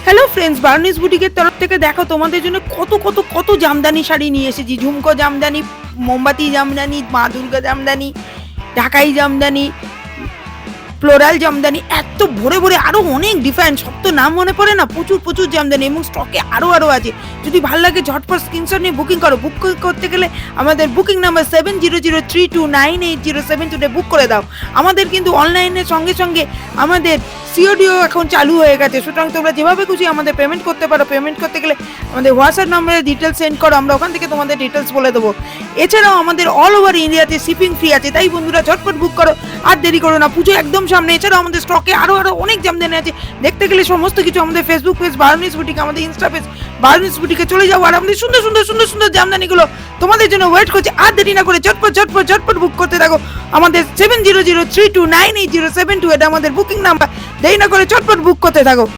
Hello friends, Burnes বুটিকের তরফ থেকে দেখো তোমাদের জন্য কত কত কত জামদানি শাড়ি নিয়ে এসেছি। ঝুমকো জামদানি, মোমবাতি জামদানি, মা দুর্গা জামদানি, ঢাকাই জামদানি, ফ্লোরাল জামদানি, এত ভরে ভরে আরো অনেক ডিফারেন্ট, সব তো নাম মনে পড়ে না। প্রচুর প্রচুর জামদানি এবং স্টকে আরো আছে। যদি ভালো লাগে ঝটপট স্ক্রিনশট নিয়ে বুকিং করো। বুক করতে গেলে আমাদের বুকিং নাম্বার 7003298072 বুক করে দাও। আমাদের কিন্তু অনলাইনের সঙ্গে সঙ্গে আমাদের সিওডিও এখন চালু হয়ে গেছে, সুতরাং তোমরা যেভাবে খুশি আমাদের পেমেন্ট করতে পারো। পেমেন্ট করতে গেলে আমাদের হোয়াটসঅ্যাপ নাম্বারে ডিটেলস সেন্ড করো, আমরা ওখান থেকে তোমাদের ডিটেলস বলে দেবো। এছাড়াও আমাদের অল ওভার ইন্ডিয়াতে শিপিং ফ্রি আছে, তাই বন্ধুরা ঝটপট বুক করো, আর দেরি করো না। পুজো একদম সামনে। এছাড়াও আমাদের স্টকে আরো অনেক জামদানি আছে। দেখতে গেলে সমস্ত কিছু আমাদের ফেসবুক পেজ বার্নিস বুটিক, আমাদের ইনস্টা পেজ বার্নিস বুটিকে চলে যাবো, আর আমাদের সুন্দর সুন্দর সুন্দর সুন্দর জামদানিগুলো তোমাদের জন্য ওয়েট করছে। আর দেরি না করে ঝটপট ঝটপট ঝটপট বুক করতে থাকো। আমাদের 7003298072 এটা আমাদের বুকিং নাম্বার। দেরি না করে চটপট বুক করতে থাকো।